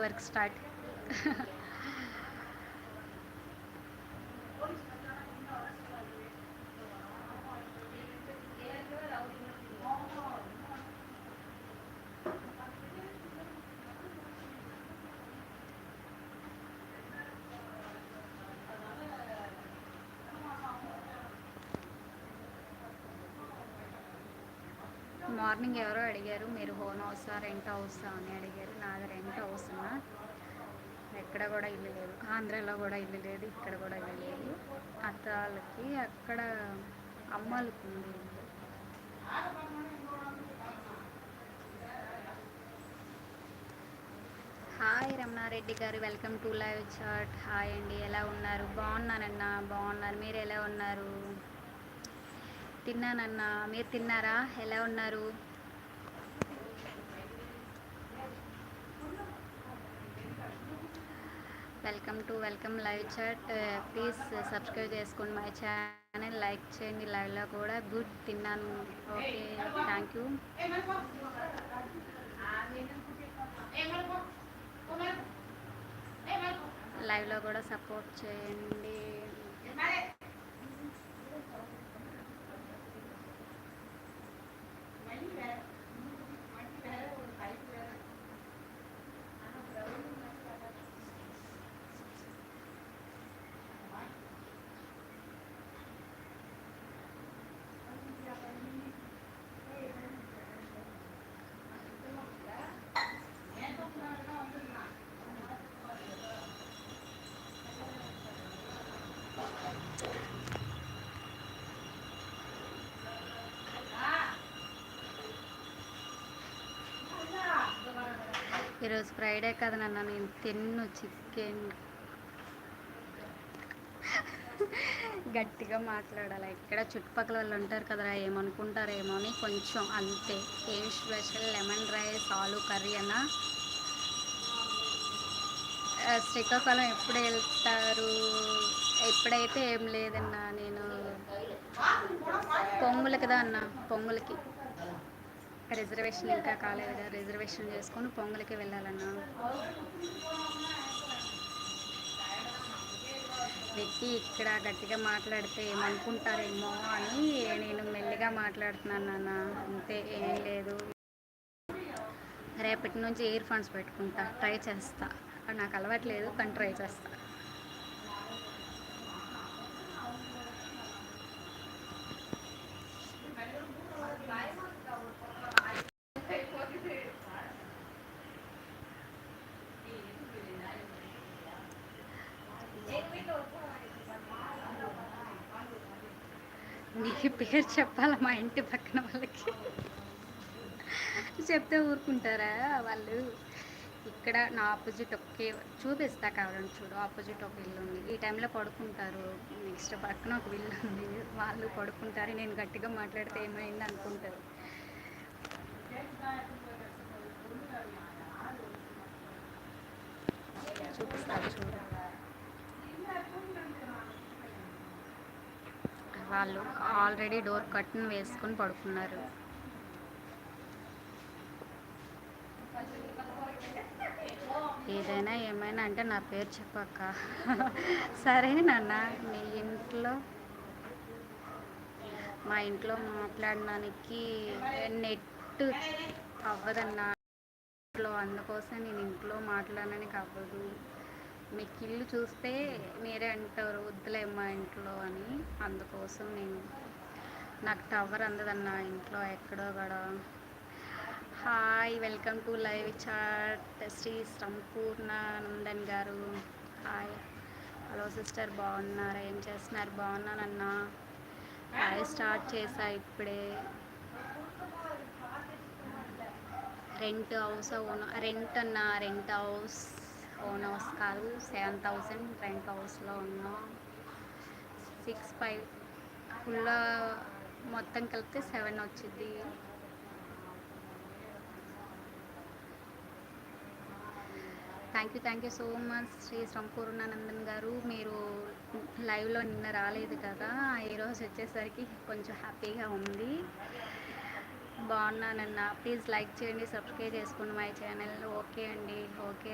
Work start. Morning ఎవరో అడిగారు, మీరు ఓన్ హౌసా రెంట్ హౌసా అని అడిగారు. నాది రెంట్ హౌస్ అన్నా. ఎక్కడ కూడా ఇల్లు లేదు, ఆంధ్రాలో కూడా ఇల్లు లేదు, ఇక్కడ కూడా ఇల్లు లేదు. అత్త వాళ్ళకి అక్కడ అమ్మ వాళ్ళకి ఉంది ఇల్లు. హాయ్ రమణారెడ్డి గారు, welcome to live chat. Hi అండి, ఎలా ఉన్నారు? బాగున్నానన్నా, బాగున్నాను. మీరు ఎలా ఉన్నారు? తిన్నానన్నా, మీరు తిన్నారా? ఎలా ఉన్నారు? Welcome live chat. Please subscribe చేసుకోండి మై ఛానల్, లైక్ చేయండి. లైవ్లో కూడా గుడ్ తిన్నాను. Okay, thank you. లైవ్లో కూడా సపోర్ట్ చేయండి. ఈరోజు ఫ్రైడే కదా నాన్న, నేను తిన్ను చికెన్. గట్టిగా మాట్లాడాలి, ఇక్కడ చుట్టుపక్కల వాళ్ళు ఉంటారు కదరా, ఏమనుకుంటారేమో అని కొంచెం అంతే. ఏం స్పెషల్? లెమన్ రైస్, ఆలు కర్రీ అన్న. శ్రీకాకుళం ఎప్పుడు వెళ్తారు? ఎప్పుడైతే ఏం లేదన్నా, నేను పొంగులు కదా అన్న, పొంగులకి రిజర్వేషన్ ఇంకా కాలేదు, రిజర్వేషన్ చేసుకొని పొంగులకి వెళ్ళాలన్నా. వ్యక్తి ఇక్కడ గట్టిగా మాట్లాడితే ఏమనుకుంటారేమో అని నేను మెల్లిగా మాట్లాడుతున్నాను నాన్న, అంతే, ఏం లేదు. రేపటి నుంచి ఇయర్ ఫోన్స్ పెట్టుకుంటా, ట్రై చేస్తా. నాకు అలవాట్లేదు కానీ ట్రై చేస్తా. నీ పేరు చెప్పాలా మా ఇంటి పక్కన వాళ్ళకి? చెప్తే ఊరుకుంటారా వాళ్ళు? ఇక్కడ నా ఆపోజిట్ ఒకే చూపిస్తా కావాలని, చూడు, ఆపోజిట్ ఒక ఇల్లు ఉంది. ఈ టైంలో పడుకుంటారు. నెక్స్ట్ పక్కన ఒక ఇల్లు ఉంది, వాళ్ళు పడుకుంటారు. నేను గట్టిగా మాట్లాడితే ఏమైంది అనుకుంటారు. చూపిస్తారు, చూడు. వాళ్ళు ఆల్రెడీ డోర్ కర్టన్ వేసుకొని పడుకున్నారు. ఏదైనా ఏమైనా అంటే నా పేరు చెప్పక్క. సరే నాన్న, మీ ఇంట్లో మా ఇంట్లో మాట్లాడడానికి నెట్ అవ్వదన్నా ఇంట్లో, అందుకోసం నేను ఇంట్లో మాట్లాడడానికి అవ్వదు. మీకు ఇల్లు చూస్తే మీరే అంటారు వద్దులే మా ఇంట్లో అని, అందుకోసం నాకు టవర్ అందదన్న ఇంట్లో ఎక్కడో కూడా. Hi, welcome to live chat. Shri Sampurnanandan garu, hi. Hello sister, బాగున్నారా? ఏం చేస్తున్నారు? బాగున్నానన్నా. లైవ్ స్టార్ట్ చేసా ఇప్పుడే. రెంట్ హౌస్ రెంట్ అన్న, రెంట్ హౌస్, ఓన్ హౌస్ కాదు. 7,000 రెంట్ హౌస్లో ఉన్నాం. 6,500 ఫుల్ మొత్తం కలిపితే 7 వచ్చింది. Thank you so much Shri Sampurnanandan garu. మీరు లైవ్లో నిన్న రాలేదు కదా, ఈరోజు వచ్చేసరికి కొంచెం హ్యాపీగా ఉంది. బాగున్నానన్నా. ప్లీజ్ లైక్ చేయండి, సబ్స్క్రైబ్ చేసుకోండి మై ఛానల్. ఓకే అండి, ఓకే.